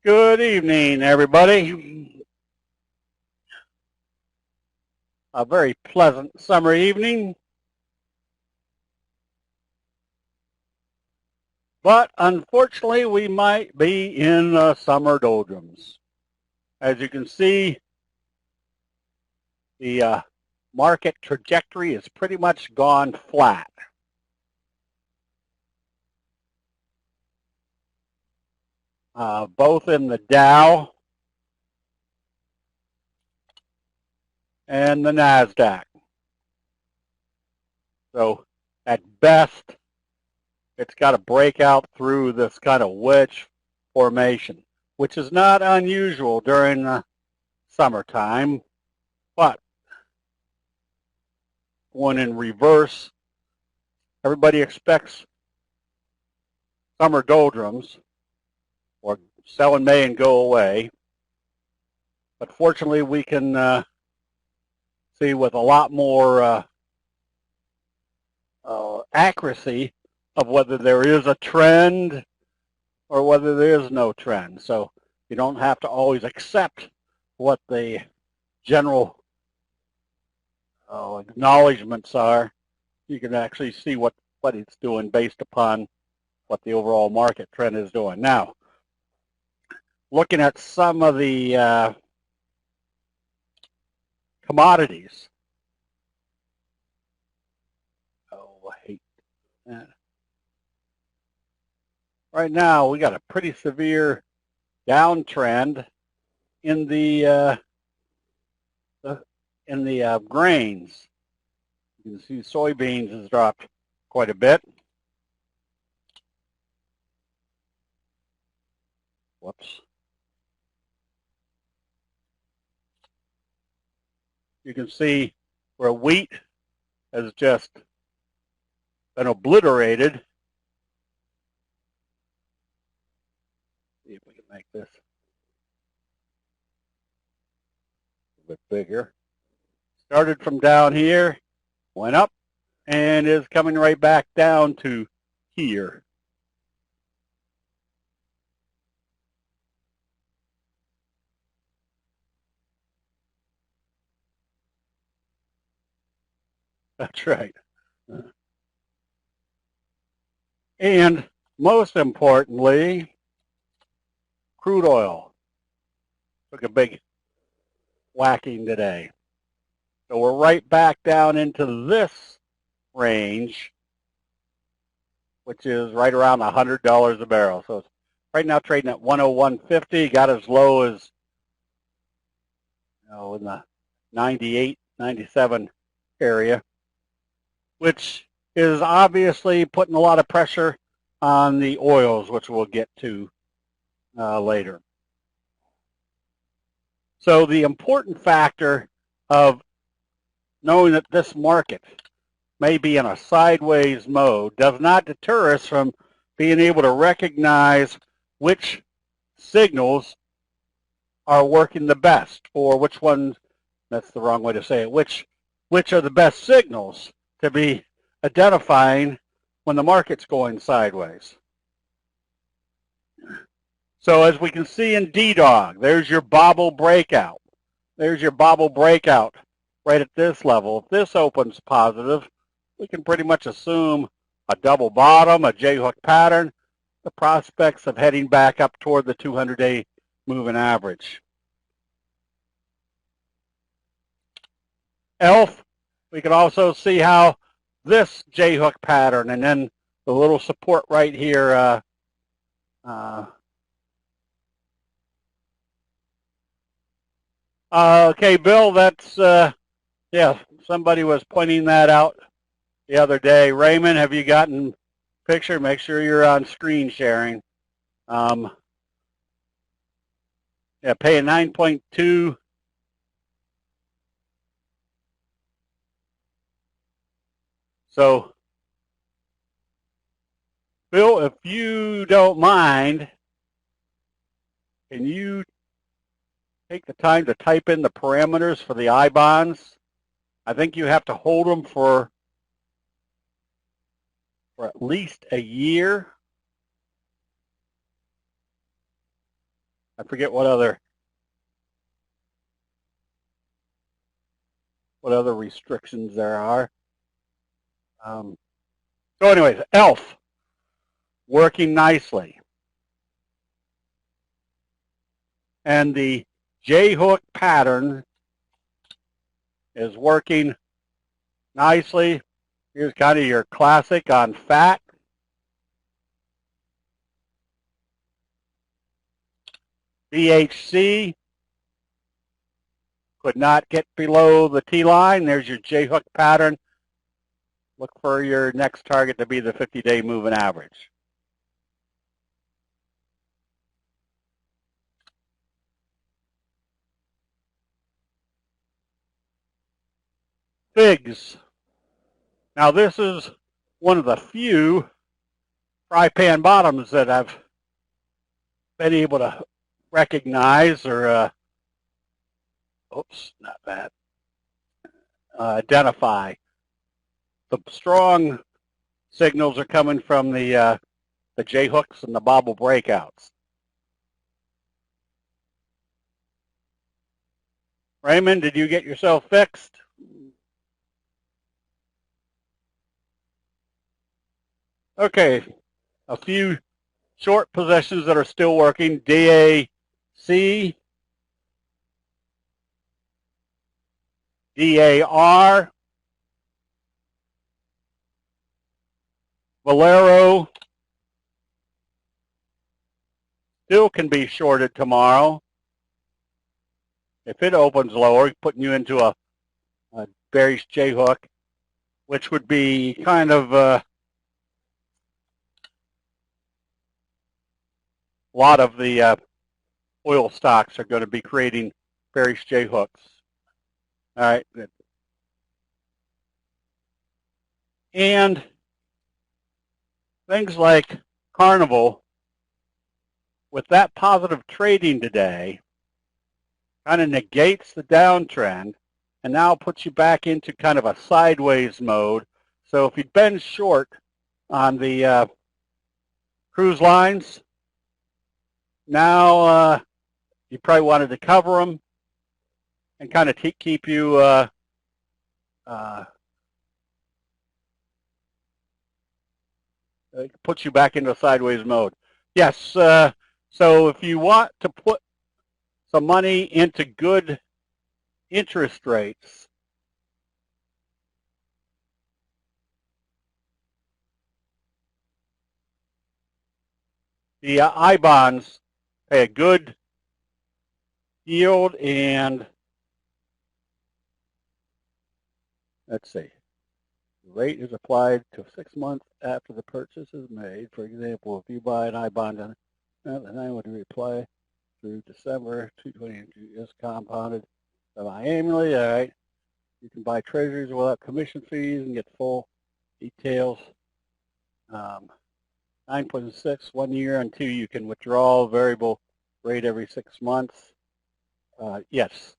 Good evening, everybody. A very pleasant summer evening. But unfortunately, we might be in the summer doldrums. As you can see, the market trajectory is pretty much gone flat. Both in the Dow and the NASDAQ. So at best, it's got to break out through this kind of wedge formation, which is not unusual during the summertime, but going in reverse, everybody expects summer doldrums or sell in May and go away. But fortunately, we can see with a lot more accuracy of whether there is a trend or whether there is no trend. So you don't have to always accept what the general acknowledgments are. You can actually see what it's doing based upon what the overall market trend is doing. Now, looking at some of the commodities. Oh, I hate that. Right now, we got a pretty severe downtrend in the grains. You can see soybeans has dropped quite a bit. Whoops. You can see where wheat has just been obliterated. See if we can make this a bit bigger. Started from down here, went up, and is coming right back down to here. That's right. And most importantly, crude oil took a big whacking today. So we're right back down into this range, which is right around $100 a barrel. So it's right now trading at 101.50, got as low as in the 98, 97 area, which is obviously putting a lot of pressure on the oils, which we'll get to later. So the important factor of knowing that this market may be in a sideways mode does not deter us from being able to recognize which signals are working the best, or which ones, that's the wrong way to say it, which are the best signals to be identifying when the market's going sideways. So as we can see in D-Dog, there's your bobble breakout. There's your bobble breakout right at this level. If this opens positive, we can pretty much assume a double bottom, a J-hook pattern, the prospects of heading back up toward the 200-day moving average. ELF, we can also see how this J-hook pattern and then the little support right here okay, Bill, that's, yeah, somebody was pointing that out the other day. Raymond, have you gotten picture? Make sure you're on screen sharing. Yeah, paying 9.2. So, Bill, if you don't mind, can you take the time to type in the parameters for the I bonds? I think you have to hold them for at least a year. I forget what other restrictions there are. So anyways, ELF working nicely. And the J-hook pattern is working nicely. Here's kind of your classic on fat. BHC could not get below the T-line. There's your J-hook pattern. Look for your next target to be the 50-day moving average. FIGs. Now this is one of the few fry pan bottoms that I've been able to recognize or, oops, not that, identify. The strong signals are coming from the J-hooks and the bobble breakouts. Raymond, did you get yourself fixed? Okay, a few short positions that are still working. DAC, DAR, Valero still can be shorted tomorrow. If it opens lower, putting you into a bearish J-hook, which would be kind of a lot of the oil stocks are going to be creating bearish J-hooks. All right. And things like Carnival, with that positive trading today, kind of negates the downtrend and now puts you back into kind of a sideways mode. So if you've been short on the cruise lines, now you probably wanted to cover them and kind of keep you puts you back into a sideways mode. Yes, so if you want to put some money into good interest rates, the I-bonds pay a good yield, and let's see, the rate is applied to 6 months after the purchase is made. For example, if you buy an I-bond, then I would reply through December 2022 is compounded semi-annually. All right, you can buy treasuries without commission fees and get full details. 9.6 1 year, and 2 you can withdraw variable rate every 6 months. Yes.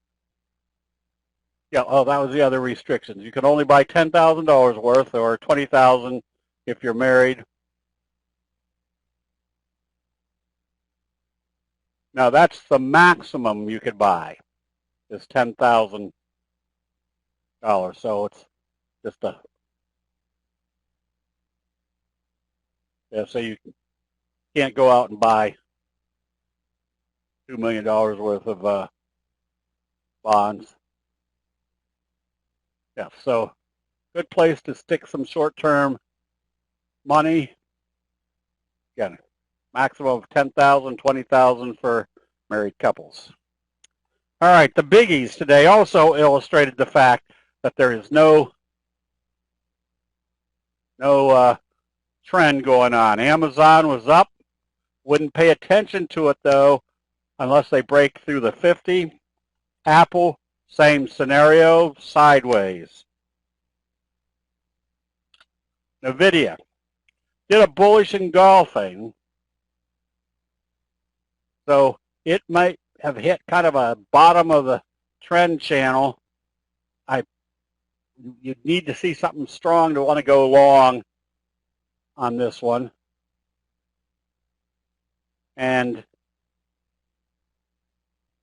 Yeah. Oh, that was the other restrictions. You can only buy $10,000 worth, or $20,000 if you're married. Now that's the maximum you could buy, is $10,000. So it's just a, yeah, so you can't go out and buy $2 million worth of bonds. Yeah, so good place to stick some short-term money. Again, maximum of $10,000, $20,000 for married couples. All right, the biggies today also illustrated the fact that there is no trend going on. Amazon was up. Wouldn't pay attention to it, though, unless they break through the 50. Apple, same scenario, sideways. NVIDIA did a bullish engulfing, so it might have hit kind of a bottom of the trend channel. You need to see something strong to want to go long on this one. And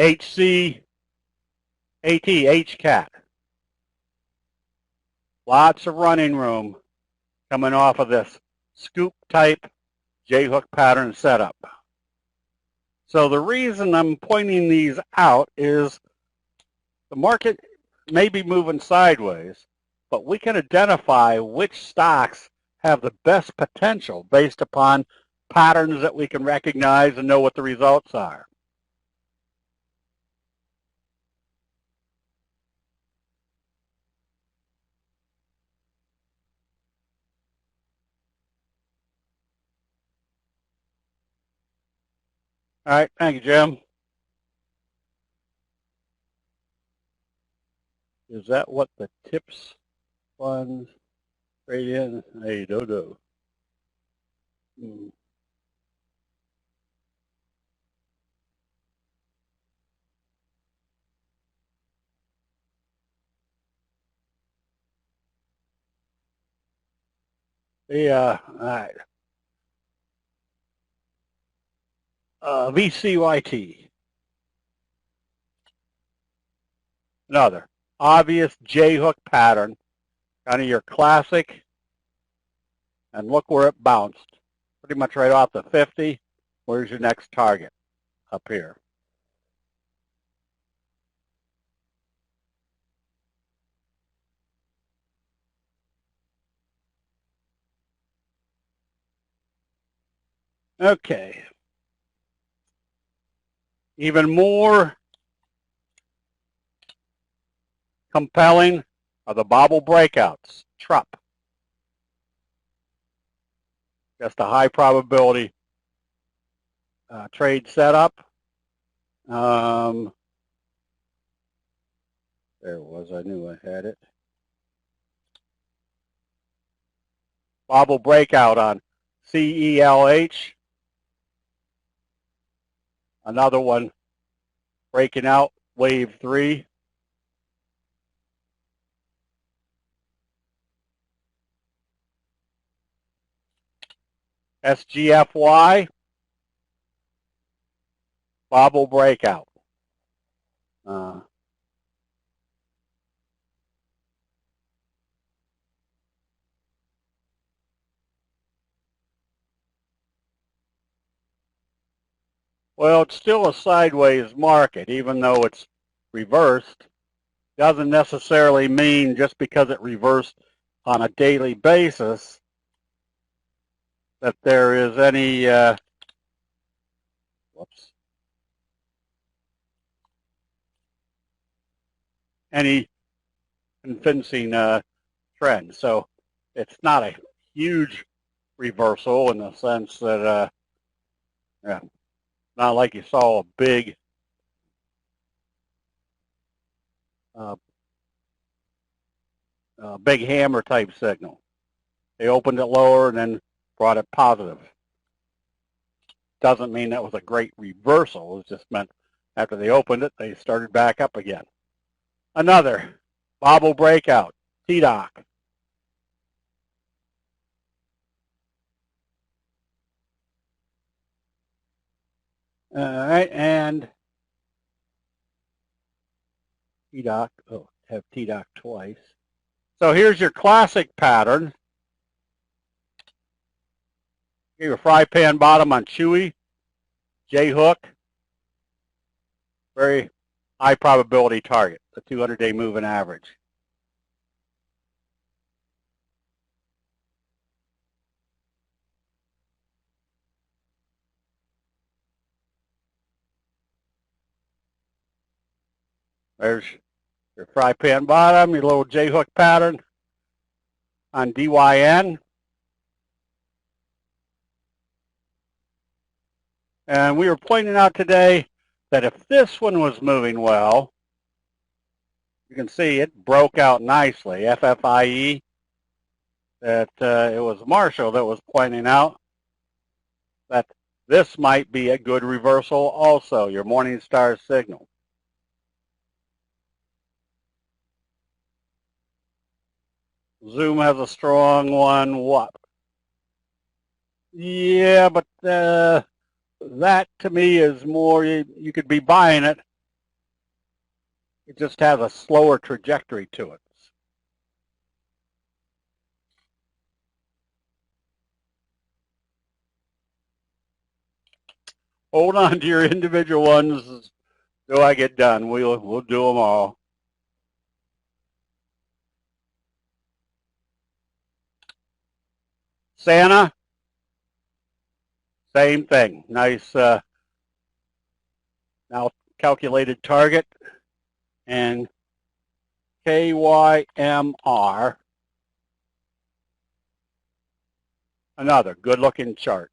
HCAT, HCAT. Lots of running room coming off of this scoop type J-hook pattern setup. So the reason I'm pointing these out is the market may be moving sideways, but we can identify which stocks have the best potential based upon patterns that we can recognize and know what the results are. All right, thank you, Jim. Is that what the tips funds trade in? I don't know. Yeah, all right. VCYT. Another obvious J-hook pattern, kind of your classic, and look where it bounced. Pretty much right off the 50. Where's your next target? Up here. Okay. Even more compelling are the bobble breakouts, TRUP. Just a high probability trade setup. There it was. I knew I had it. Bobble breakout on CELH. Another one breaking out, wave 3. SGFY, bobble breakout. Well, it's still a sideways market, even though it's reversed. Doesn't necessarily mean just because it reversed on a daily basis that there is any any convincing trend. So it's not a huge reversal in the sense that yeah, not like you saw a big big hammer type signal. They opened it lower and then brought it positive. Doesn't mean that was a great reversal. It just meant after they opened it, they started back up again. Another bobble breakout, TDOC. All right, and TDOC, oh, have TDOC twice. So here's your classic pattern. Your fry pan bottom on Chewy, J-hook, very high probability target, the 200-day moving average. There's your fry pan bottom, your little J-hook pattern on DYN. And we were pointing out today that if this one was moving well, you can see it broke out nicely, FFIE, that it was Marshall that was pointing out that this might be a good reversal also, your Morningstar signal. Zoom has a strong one, what? Yeah, but that to me is more, you could be buying it It just has a slower trajectory to it. Hold on to your individual ones till I get done. We'll do them all. Santa, same thing. Nice now calculated target. And KYMR, another good-looking chart.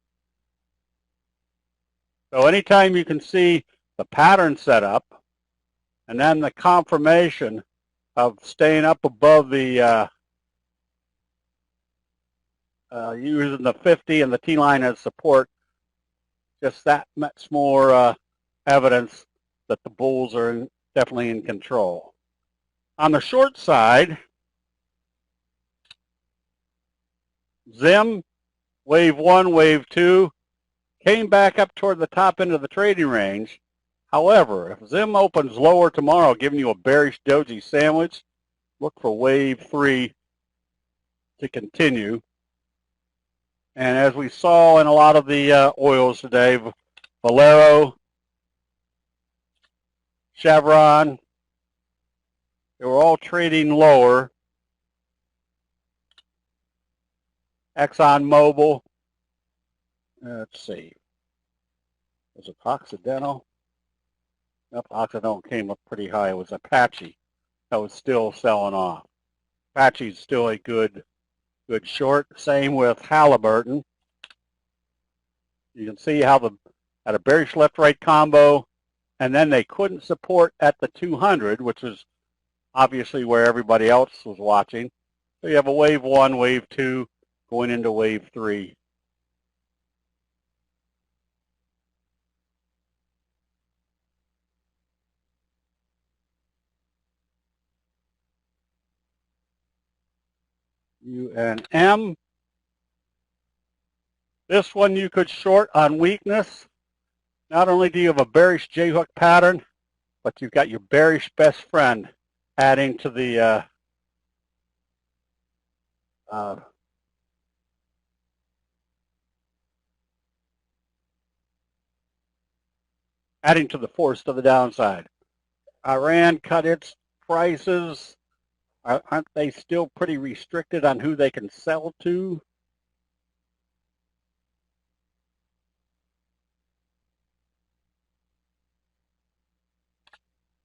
So anytime you can see the pattern set up and then the confirmation of staying up above the using the 50 and the T-line as support, just that much more evidence that the bulls are definitely in control. On the short side, ZIM, wave 1, wave 2, came back up toward the top end of the trading range. However, if ZIM opens lower tomorrow, giving you a bearish doji sandwich, look for wave 3 to continue. And as we saw in a lot of the oils today, Valero, Chevron, they were all trading lower. ExxonMobil, let's see, was it Occidental? Nope, Occidental came up pretty high. It was Apache that was still selling off. Apache's still a good short. Same with Halliburton. You can see how had a bearish left-right combo, and then they couldn't support at the 200, which was obviously where everybody else was watching. So you have a wave 1, wave 2, going into wave 3. UNM. This one you could short on weakness. Not only do you have a bearish J-hook pattern, but you've got your bearish best friend adding to the adding to the force to the downside. Iran cut its prices. Aren't they still pretty restricted on who they can sell to?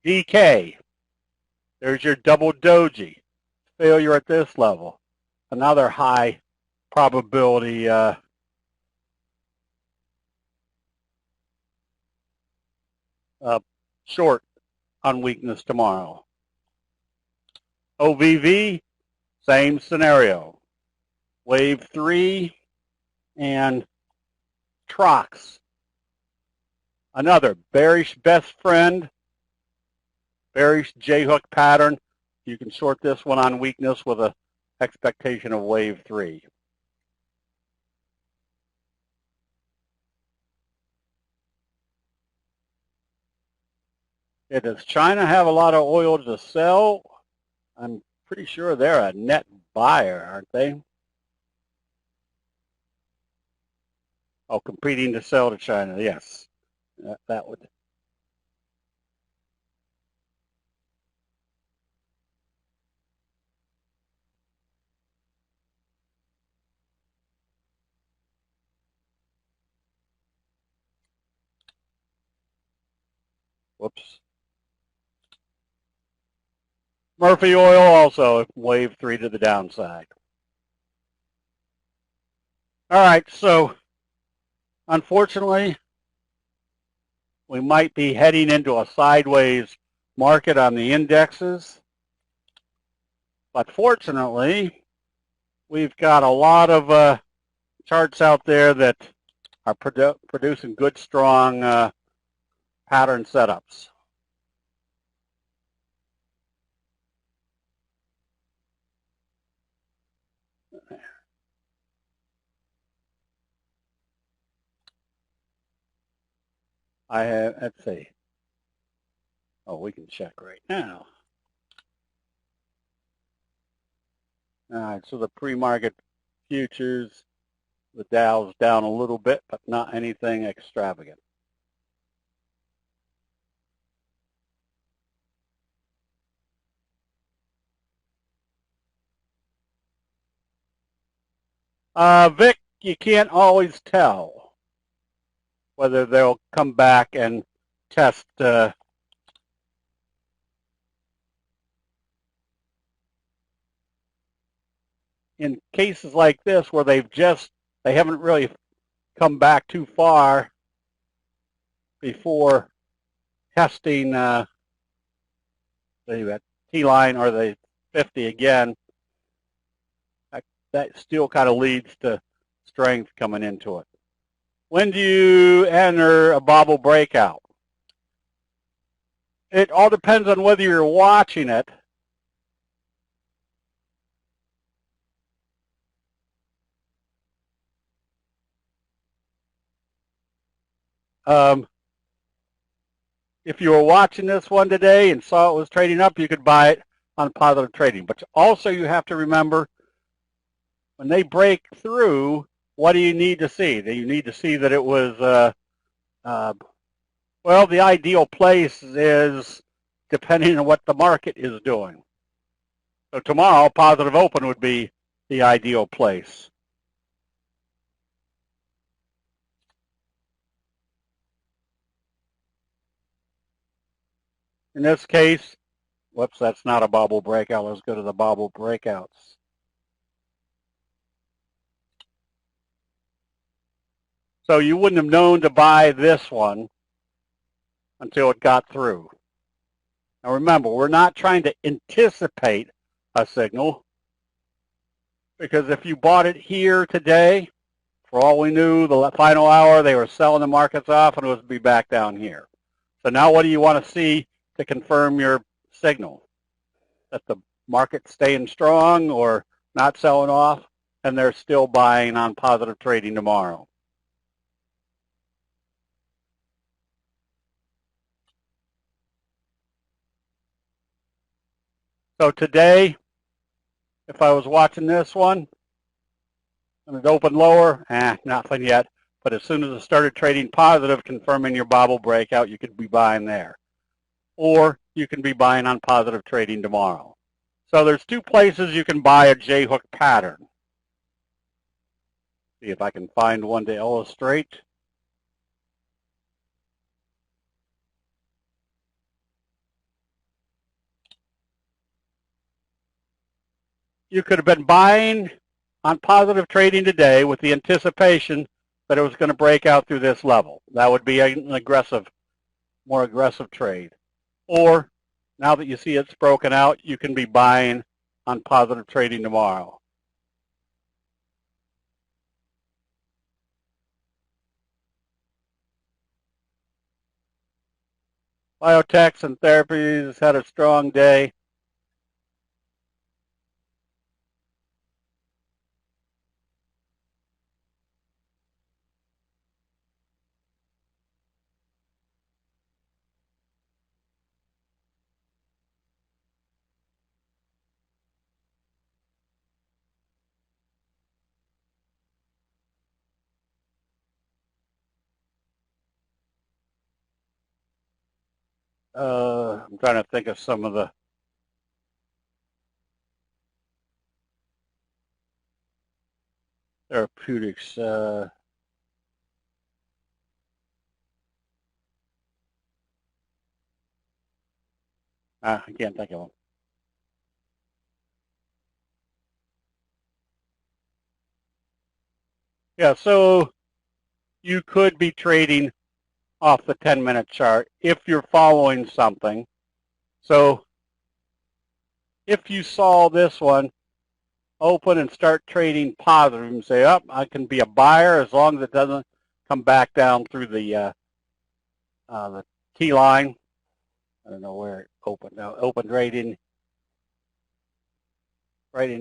DK. There's your double doji. Failure at this level. Another high probability short on weakness tomorrow. OVV, same scenario. Wave 3 and Trox. Another bearish best friend, bearish J-hook pattern. You can short this one on weakness with an expectation of wave 3. Does China have a lot of oil to sell? I'm pretty sure they're a net buyer, aren't they? Oh, competing to sell to China, yes. That would. Whoops. Murphy oil also wave 3 to the downside. All right, so unfortunately, we might be heading into a sideways market on the indexes. But fortunately, we've got a lot of charts out there that are producing good, strong pattern setups. I have, let's see. Oh, we can check right now. All right, so the pre-market futures, the Dow's down a little bit, but not anything extravagant. Vic, you can't always tell whether they'll come back and test in cases like this where they haven't really come back too far before testing the T-line or the 50 again. That still kind of leads to strength coming into it. When do you enter a bubble breakout? It all depends on whether you're watching it. If you were watching this one today and saw it was trading up, you could buy it on positive trading. But also you have to remember, when they break through, what do you need to see? Do you need to see that it was, well, the ideal place is depending on what the market is doing. So tomorrow, positive open would be the ideal place. In this case, whoops, that's not a bubble breakout. Let's go to the bubble breakouts. So you wouldn't have known to buy this one until it got through. Now remember, we're not trying to anticipate a signal, because if you bought it here today, for all we knew, the final hour, they were selling the markets off and it would be back down here. So now what do you want to see to confirm your signal? That the market's staying strong or not selling off, and they're still buying on positive trading tomorrow. So today, if I was watching this one, and it opened lower, nothing yet. But as soon as it started trading positive, confirming your bubble breakout, you could be buying there. Or you can be buying on positive trading tomorrow. So there's two places you can buy a J-hook pattern. See if I can find one to illustrate. You could have been buying on positive trading today with the anticipation that it was going to break out through this level. That would be an aggressive, more aggressive trade. Or now that you see it's broken out, you can be buying on positive trading tomorrow. Biotechs and therapies had a strong day. I'm trying to think of some of the therapeutics. I can't think of them. Yeah, so you could be trading off the 10-minute chart if you're following something. So if you saw this one open and start trading positive and say, oh, I can be a buyer as long as it doesn't come back down through the T line. I don't know where it opened. Now, it opened right in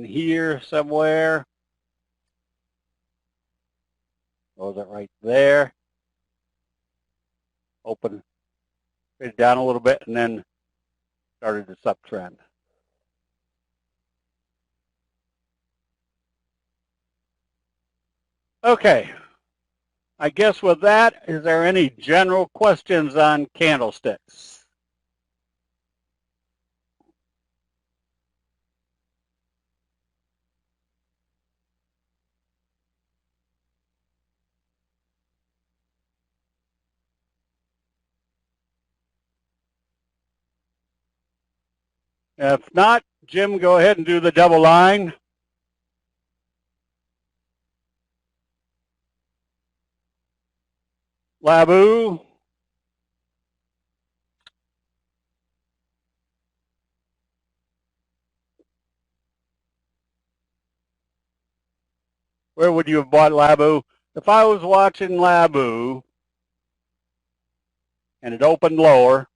here somewhere. Or was it right there? Open, traded down a little bit, and then started this uptrend. Okay. I guess with that, is there any general questions on candlesticks? If not, Jim, go ahead and do the double line. Labu. Where would you have bought Labu? If I was watching Labu and it opened lower,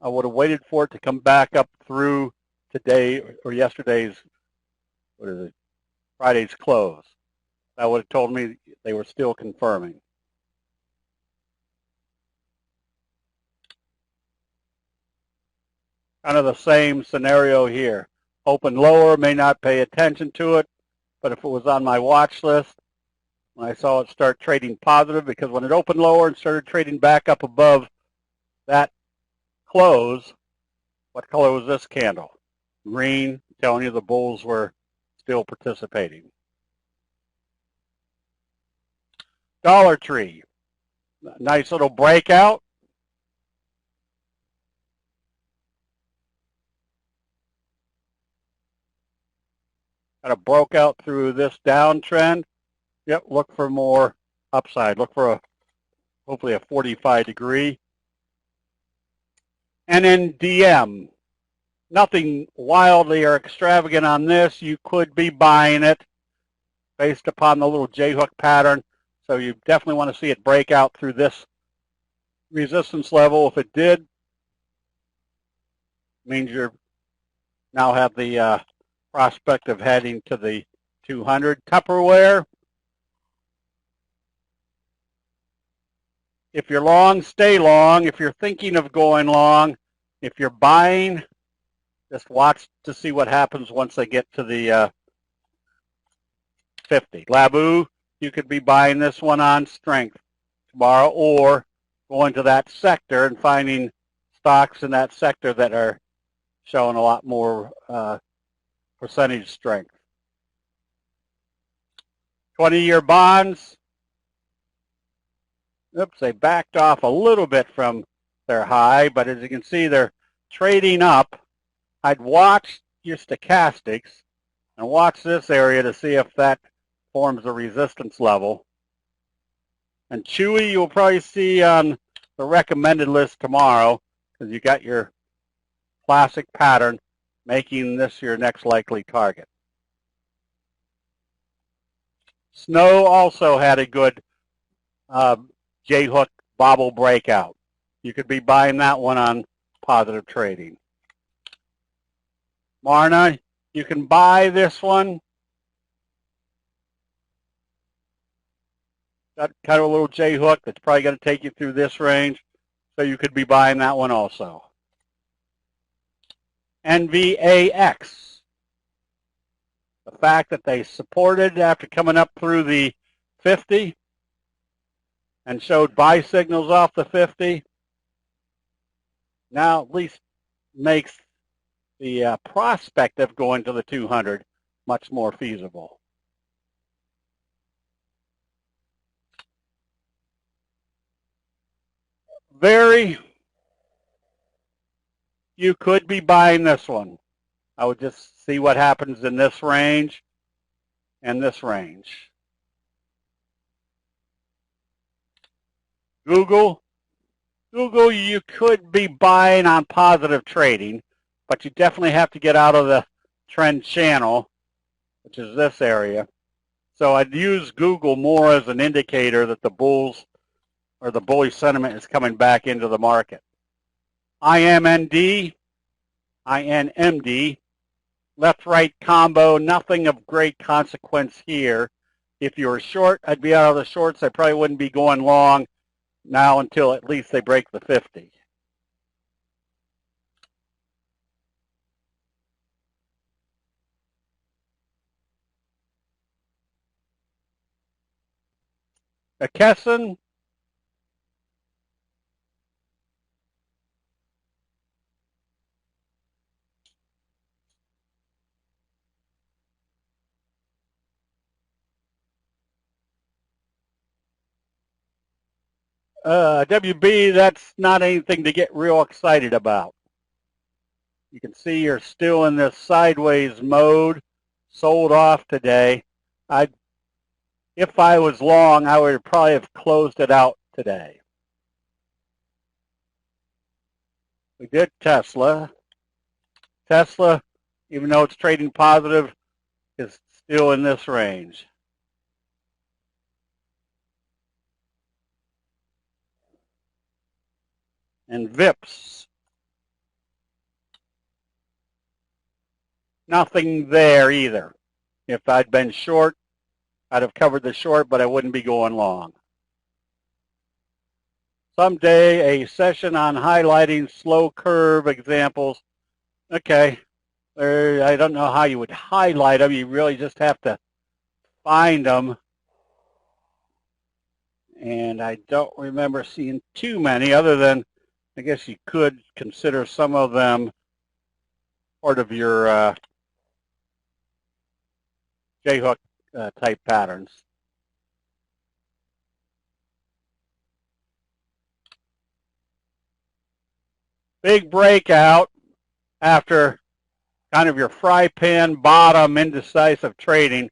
I would have waited for it to come back up through today or yesterday's, what is it, Friday's close. That would have told me they were still confirming. Kind of the same scenario here. Open lower, may not pay attention to it, but if it was on my watch list, when I saw it start trading positive, because when it opened lower and started trading back up above that close, what color was this candle? Green, telling you the bulls were still participating. Dollar Tree, nice little breakout. Kind of broke out through this downtrend. Yep, look for more upside. Look for hopefully a 45 degree. And then DM, nothing wildly or extravagant on this. You could be buying it based upon the little J-hook pattern. So you definitely want to see it break out through this resistance level. If it did, it means you now have the prospect of heading to the 200. Tupperware, if you're long, stay long. If you're thinking of going long, if you're buying, just watch to see what happens once they get to the 50. Labu, you could be buying this one on strength tomorrow, or going to that sector and finding stocks in that sector that are showing a lot more percentage strength. 20-year bonds, oops, they backed off a little bit from their high, but as you can see, they're trading up. I'd watch your stochastics and watch this area to see if that forms a resistance level. And Chewy, you'll probably see on the recommended list tomorrow, because you got your classic pattern, making this your next likely target. Snow also had a good J-hook bobble breakout. You could be buying that one on positive trading. Marna, you can buy this one. Got kind of a little J-hook that's probably going to take you through this range, so you could be buying that one also. NVAX. The fact that they supported after coming up through the 50 and showed buy signals off the 50 now at least makes the prospect of going to the 200 much more feasible. You could be buying this one. I would just see what happens in this range and this range. Google, you could be buying on positive trading, but you definitely have to get out of the trend channel, which is this area. So I'd use Google more as an indicator that the bulls or the bullish sentiment is coming back into the market. INMD, left-right combo, nothing of great consequence here. If you were short, I'd be out of the shorts. I probably wouldn't be going long now until at least they break the 50. McKesson, WB, that's not anything to get real excited about. You can see you're still in this sideways mode, sold off today. If I was long, I would probably have closed it out today. We did Tesla. Tesla, even though it's trading positive, is still in this range. And VIPs, nothing there either. If I'd been short, I'd have covered the short, but I wouldn't be going long. Someday, a session on highlighting slow curve examples. Okay, I don't know how you would highlight them. You really just have to find them. And I don't remember seeing too many, other than I guess you could consider some of them part of your J-hook type patterns. Big breakout after kind of your fry pan bottom indecisive trading.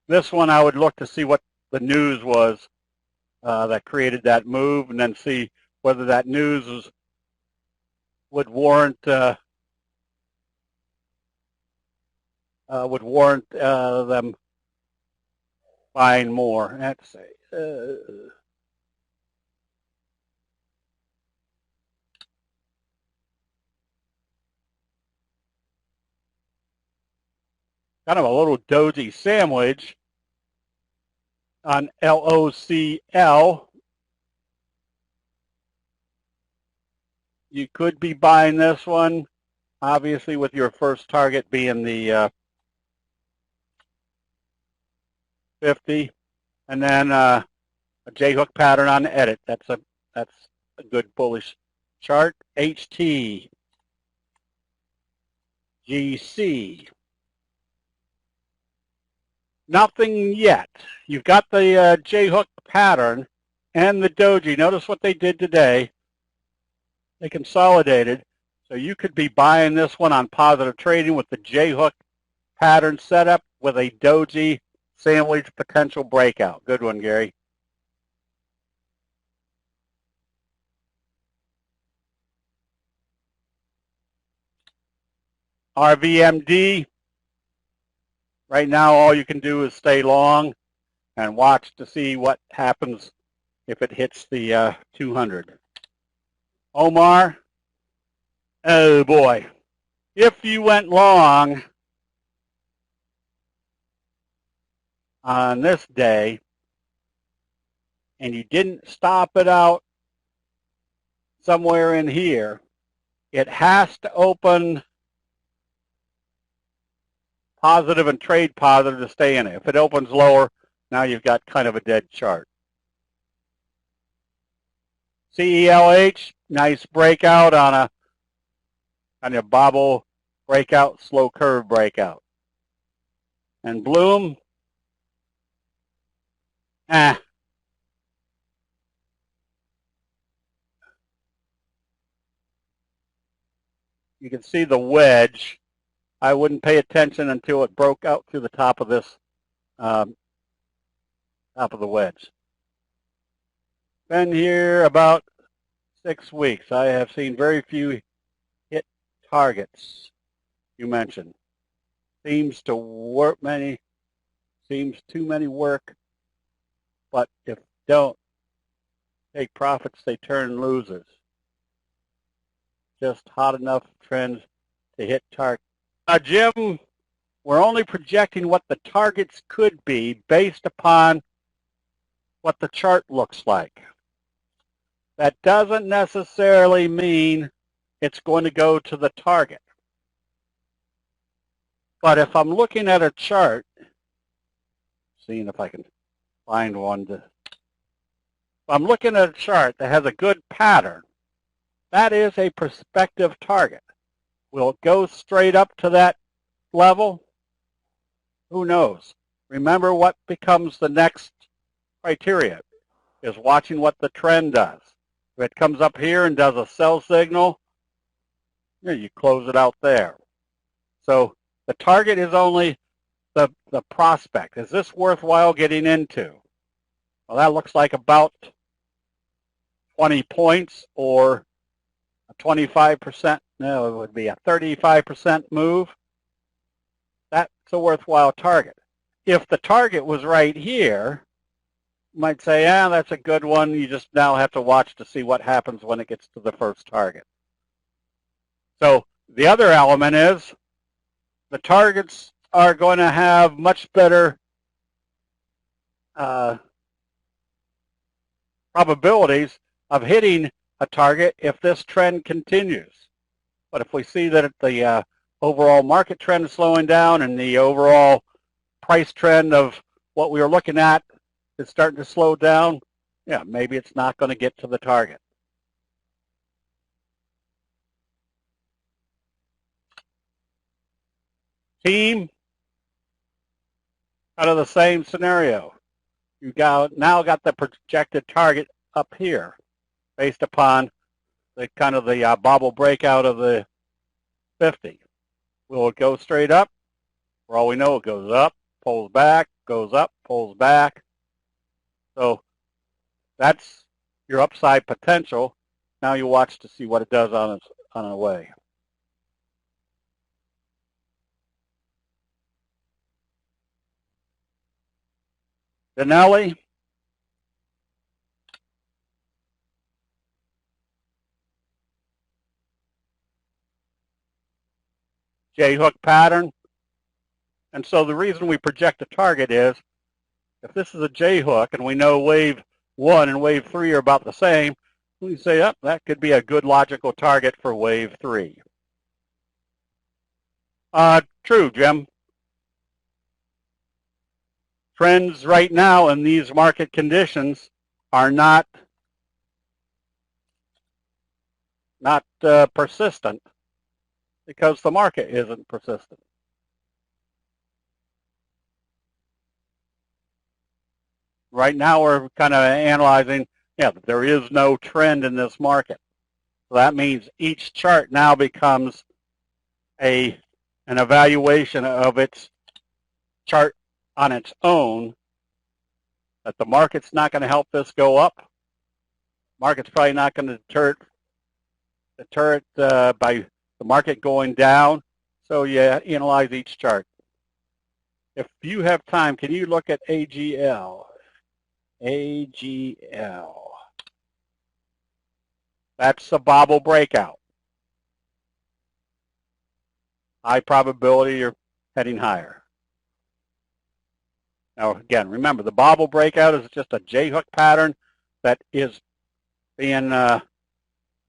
This one I would look to see what the news was that created that move, and then see whether that news would warrant them buying more. Let's see. Kind of a little doji sandwich on LOCL. You could be buying this one, obviously, with your first target being the 50, and then a J-hook pattern on the edit. That's a good bullish chart. HT, GC. Nothing yet. You've got the J-hook pattern and the doji. Notice what they did today. They consolidated. So you could be buying this one on positive trading with the J-hook pattern setup with a doji sandwich potential breakout. Good one, Gary. RVMD. Right now, all you can do is stay long and watch to see what happens if it hits the 200. Omar, oh boy. If you went long on this day and you didn't stop it out somewhere in here, it has to open positive and trade positive to stay in it. If it opens lower, now you've got kind of a dead chart. CELH, nice breakout on a kind of bobble breakout, slow curve breakout. And Bloom, you can see the wedge. I wouldn't pay attention until it broke out through the top of this, top of the wedge. Been here about 6 weeks. I have seen very few hit targets you mentioned. Seems to work many, seems too many work, but if don't take profits, they turn losers. Just hot enough trends to hit target. Jim, we're only projecting what the targets could be based upon what the chart looks like. That doesn't necessarily mean it's going to go to the target. But if I'm looking at a chart, seeing if I can find one to I'm looking at a chart that has a good pattern. That is a prospective target. Will it go straight up to that level? Who knows? Remember, what becomes the next criteria is watching what the trend does. If it comes up here and does a sell signal, you close it out there. So the target is only the prospect. Is this worthwhile getting into? Well, that looks like about 20 points or a 25%, no, it would be a 35% move. That's a worthwhile target. If the target was right here, you might say, yeah, that's a good one. You just now have to watch to see what happens when it gets to the first target. So the other element is the targets are going to have much better probabilities of hitting a target if this trend continues. But if we see that the overall market trend is slowing down and the overall price trend of what we were looking at is starting to slow down, yeah, maybe it's not going to get to the target. Team, kind of the same scenario. You now got the projected target up here based upon the kind of the bobble breakout of the 50. Will it go straight up? For all we know, it goes up, pulls back, goes up, pulls back. So that's your upside potential. Now you watch to see what it does on the way. Denelli. J-hook pattern. And so the reason we project a target is if this is a J-hook and we know wave 1 and wave 3 are about the same, we say, oh, that could be a good logical target for wave 3. True, Jim. Trends right now in these market conditions are not persistent because the market isn't persistent. Right now we're kind of analyzing, yeah, there is no trend in this market. So that means each chart now becomes an evaluation of its chart on its own, that the market's not going to help this go up. Market's probably not going to deter it by the market going down. So you analyze each chart. If you have time, can you look at AGL? AGL. That's a bobble breakout. High probability you're heading higher. Now, again, remember, the bobble breakout is just a J-hook pattern that is being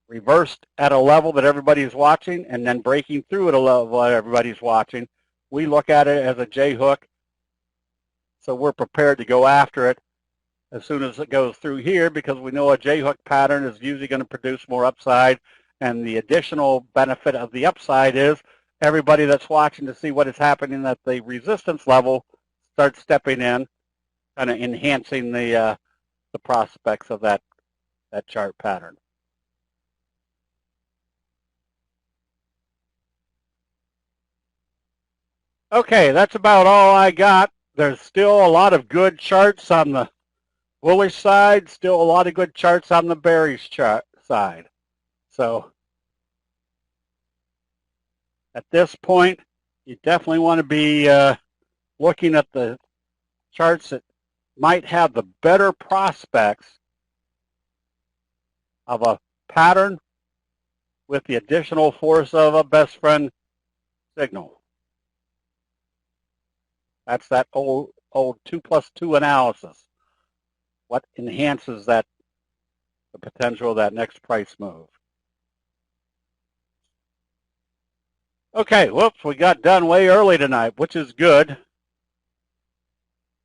reversed at a level that everybody's watching and then breaking through at a level that everybody's watching. We look at it as a J-hook, so we're prepared to go after it as soon as it goes through here because we know a J-hook pattern is usually going to produce more upside, and the additional benefit of the upside is everybody that's watching to see what is happening at the resistance level starts stepping in, kind of enhancing the prospects of that chart pattern. Okay, that's about all I got. There's still a lot of good charts on the bullish side, still a lot of good charts on the bearish chart side. So at this point, you definitely want to be looking at the charts that might have the better prospects of a pattern with the additional force of a best friend signal. That's that old 2+2 analysis. What enhances the potential of that next price move? Okay, whoops, we got done way early tonight, which is good.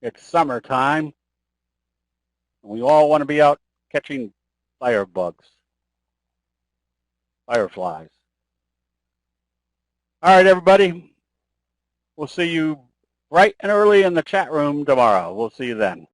It's summertime. We all want to be out catching firebugs, fireflies. All right, everybody. We'll see you bright and early in the chat room tomorrow. We'll see you then.